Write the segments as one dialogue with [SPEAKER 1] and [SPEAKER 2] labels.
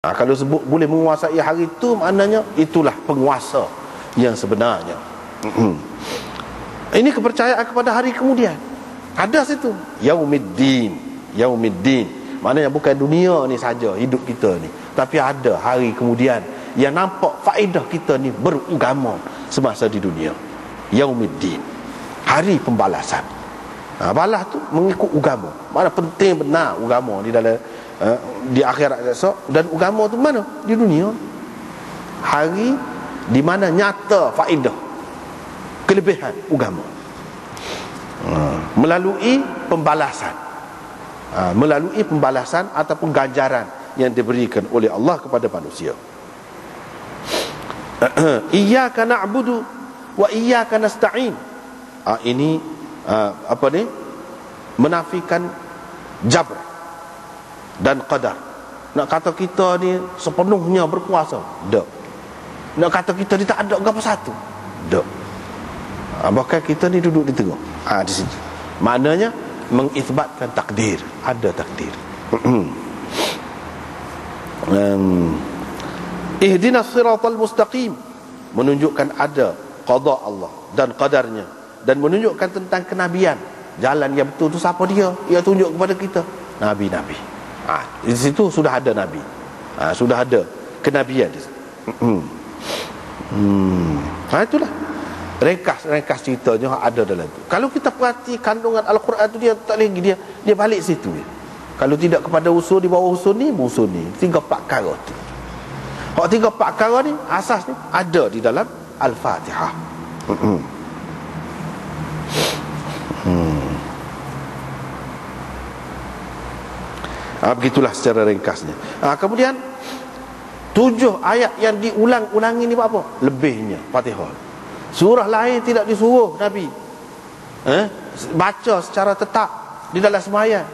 [SPEAKER 1] Kalau sebut boleh menguasai hari itu, maknanya itulah penguasa yang sebenarnya. Ini kepercayaan kepada hari kemudian. Ada situ Yaumiddin. Yaumiddin maknanya bukan dunia ni saja hidup kita ni, tapi ada hari kemudian yang nampak faedah kita ni beragama semasa di dunia. Yaumiddin, hari pembalasan. Balas tu mengikut agama. Mana penting benar agama di dalam di akhirat esok. Dan agama tu mana? Di dunia. Hari di mana nyata faedah kelebihan agama melalui pembalasan, melalui pembalasan ataupun ganjaran yang diberikan oleh Allah kepada manusia. Iyyaka na'budu wa iyyaka nasta'in. Ini apa ni? Menafikan jabr dan qadar. Nak kata kita ni sepenuhnya berkuasa, tak. Nak kata kita ni tak ada apa satu, tak. Bahkan kita ni duduk di tengah. Di situ. Maknanya mengisbatkan takdir, ada takdir. Ihdinas siratal mustaqim, menunjukkan ada qada Allah dan qadarnya, dan menunjukkan tentang kenabian. Jalan yang betul tu siapa dia? Ia tunjuk kepada kita nabi-nabi. Di situ sudah ada nabi. Sudah ada kenabian di situ. Itulah ringkas ceritanya ada dalam tu. Kalau kita perhati kandungan Al-Quran tu, dia tak lagi dia balik situ. Kalau tidak kepada usul di bawah usul ni, 3-4 perkara tu. Hak 3-4 perkara ni asas ni ada di dalam Al-Fatihah. Begitulah secara ringkasnya. Kemudian 7 ayat yang diulang-ulangi ni apa? Lebihnya Fatihah. Surah lain tidak disuruh Nabi baca secara tetap di dalam sembahyang,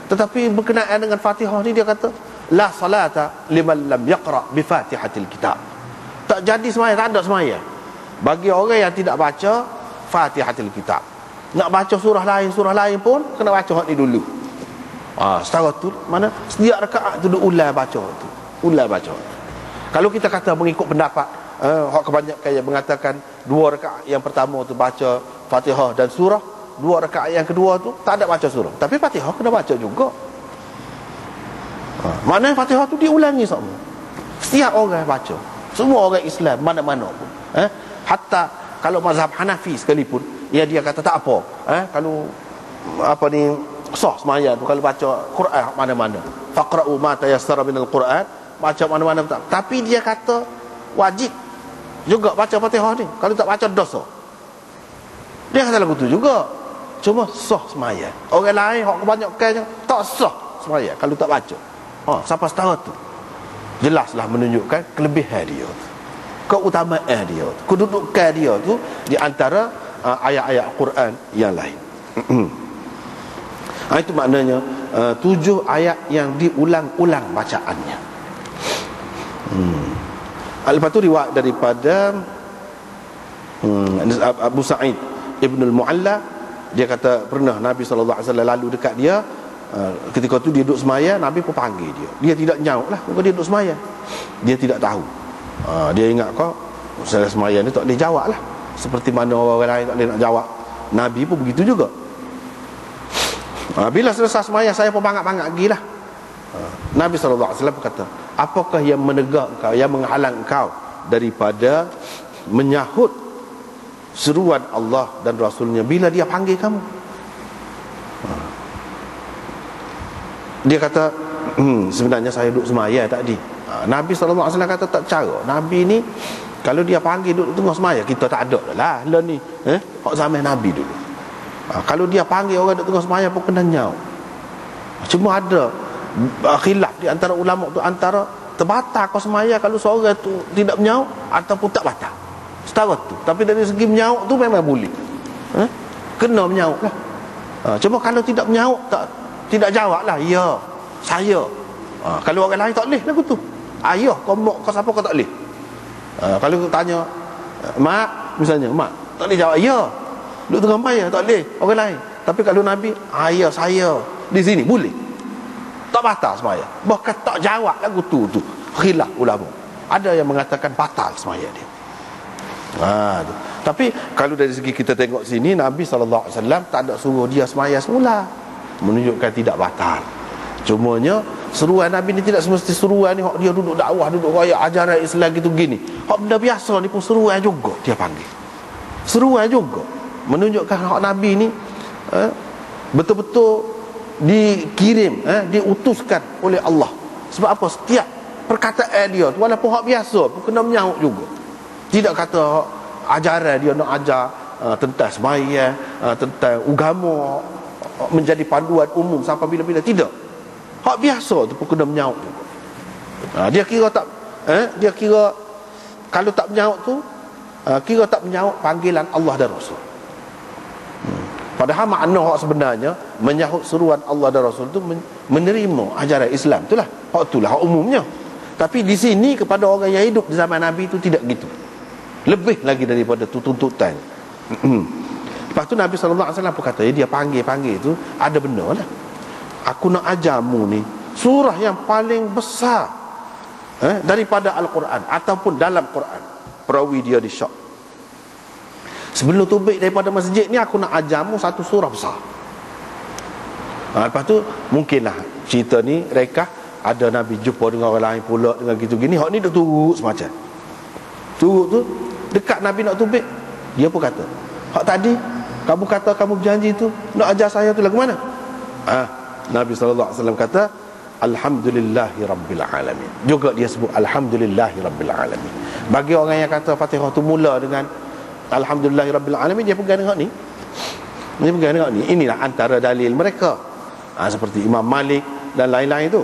[SPEAKER 1] tetapi berkenaan dengan Fatihah ni dia kata la salata liman lam yaqra bi Fatihatil kitab. Tak jadi sembahyang, tak ada sembahyang bagi orang yang tidak baca Fatihatil kitab. Nak baca surah lain pun kena baca hak ni dulu. Setara tu mana setiap rakaat tu ulang baca tu, ulang baca. Kalau kita kata mengikut pendapat hak kebanyakan yang mengatakan 2 rakaat yang pertama tu baca Fatihah dan surah, 2 rakaat yang kedua tu tak ada baca surah, tapi Fatihah kena baca juga. Maknanya Fatihah tu diulangi semua. Setiap orang baca, semua orang Islam mana-mana pun. Hatta kalau mazhab Hanafi sekalipun, dia kata tak apa. Kalau apa ni sah sembahyang tu kalau baca Quran mana-mana. Faqra'u ma tayassara minal Quran, baca mana-mana tak. Tapi dia kata wajib juga baca Fatihah ni. Kalau tak baca dosa. Dia kata lagu tu juga. Cuma sah sembahyang. Orang lain hak kebanyakannya tak sah sembahyang kalau tak baca. Siapa setara tu jelaslah menunjukkan kelebihan dia, keutamaan dia, kedudukan dia tu di antara ayat-ayat Quran yang lain. Itu maknanya 7 ayat yang diulang-ulang bacaannya. Lepas tu riwayat daripada Abu Sa'id Ibn al-Mu'alla, dia kata pernah Nabi SAW lalu dekat dia, ketika tu dia duduk semaya, Nabi pun panggil dia. Dia tidak nyaut lah, dia duduk semaya, dia tidak tahu. Dia ingat kau saya semaya ni tak boleh jawab lah, seperti mana orang lain tak boleh nak jawab. Nabi pun begitu juga. Bila selesai semaya, saya pun bangat-bangat lagi lah. Nabi SAW kata, apakah yang menegak kau, yang menghalang kau daripada menyahut seruan Allah dan Rasulnya bila dia panggil kamu? Dia kata, sebenarnya saya duduk semaya tadi. Nabi SAW kata tak cara. Nabi ni kalau dia panggil duduk tengah semaya, kita tak ada lah ni. Hak zaman Nabi dulu. Kalau dia panggil orang duduk tengah semaya pun kena nyaut. Cuma ada khilaf di antara ulama tu, antara terbatal kau semaya kalau seorang tu tidak menyaut ataupun tak batal. Setara tu. Tapi dari segi menyaut tu memang boleh. Kena menyaut lah. Cuma kalau tidak menyaut, tidak jawab lah, ya saya. Kalau orang lain tak boleh lagu tu. Ayah kau mak kau siapa kau tak boleh. Kalau kau tanya mak misalnya, mak tak boleh jawab ya. Duduk tengah maya tak boleh orang lain. Tapi kalau Nabi, ayah saya di sini boleh. Tak batal semaya. Bahkan tak jawab lagu tu. Khilaf ulama. Ada yang mengatakan batal semaya dia. Tu. Tapi kalau dari segi kita tengok sini, Nabi SAW tak ada suruh dia semaya semula, menunjukkan tidak batal. Cumanya seruan Nabi ni tidak semesti seruan ni hak dia duduk dakwah, duduk raya ajaran Islam gitu gini. Hak benda biasa ni pun seruan juga dia panggil. Seruan juga menunjukkan hak Nabi ni betul-betul dikirim, diutuskan oleh Allah. Sebab apa? Setiap perkataan dia walaupun hak biasa pun kena menyahut juga. Tidak kata ajaran dia nak ajar tentang sembahyang, tentang agama menjadi panduan umum sampai bila-bila. Tidak. Hak biasa tu pun kena menyahut juga. Dia kira tak dia kira kalau tak menyahut tu kira tak menyahut panggilan Allah dan Rasul. Padahal makna hak sebenarnya menyahut seruan Allah dan Rasul tu menerima ajaran Islam. Itulah hak umumnya. Tapi di sini kepada orang yang hidup di zaman Nabi itu tidak gitu. Lebih lagi daripada tu tuntutan. Lepas tu Nabi SAW pun kata, dia panggil itu ada benda lah. Aku nak ajarmu ni surah yang paling besar daripada Al-Quran ataupun dalam Quran. Perawi dia di Syok. Sebelum tubik daripada masjid ni, aku nak ajarmu satu surah besar. Lepas tu mungkinlah cerita ni rekah, ada Nabi jumpa dengan orang lain pula dengan gitu gini. Hak ni duk turut semacam. Turut tu dekat Nabi nak tubik, dia pun kata, hak tadi kamu kata kamu berjanji tu nak ajar saya tu lagu mana? Nabi SAW kata Alhamdulillahi Rabbil Alamin. Juga dia sebut Alhamdulillahi Rabbil Alamin. Bagi orang yang kata Fatihah tu mula dengan Alhamdulillahi Rabbil Alamin, dia pegang dengan ni. Dia pegang dengan ni. Inilah antara dalil mereka. Seperti Imam Malik dan lain-lain tu.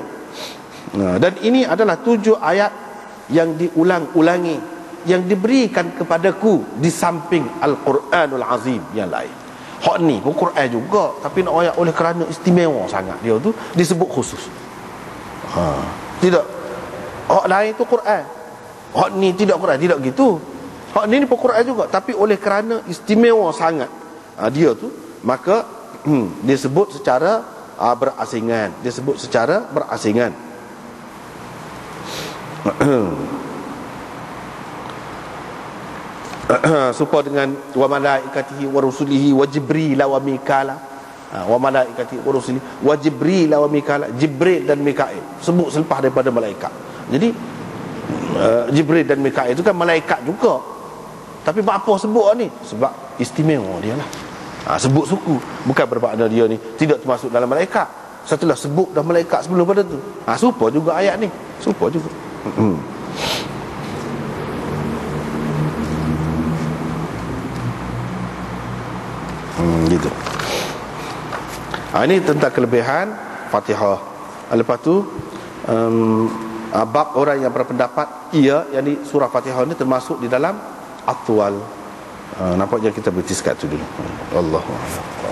[SPEAKER 1] Dan ini adalah 7 ayat yang diulang-ulangi, yang diberikan kepadaku di samping Al-Quranul Azim yang lain. Hak ni pun Quran juga, tapi nak ayat oleh kerana istimewa sangat dia tu disebut khusus. Tidak. Hak lain tu Quran. Hak ni tidak Quran, tidak gitu. Hak ni pun Quran juga, tapi oleh kerana istimewa sangat dia tu, maka disebut secara berasingan. Disebut secara berasingan. Supaya dengan wa malaikatihi wa rusulihi wa jibril wa mikala, wa malaikatihi wa rusulihi wa jibril wa mikala. Jibril dan Mikail sebut selepas daripada malaikat. Jadi Jibril dan Mikail itu kan malaikat juga, tapi apa sebut ni? Sebab istimewa dia lah. Sebut suku, bukan bermakna dia ni tidak termasuk dalam malaikat. Setelah sebut dah malaikat sebelum pada tu. Serupa juga ayat ni, serupa juga. Gitu. Ini tentang kelebihan Fatihah. Lepas tu bab orang yang berpendapat yang di surah Fatihah ni termasuk di dalam atwal. Nampaknya kita berhenti sekat tu dulu. Allahu a'lam.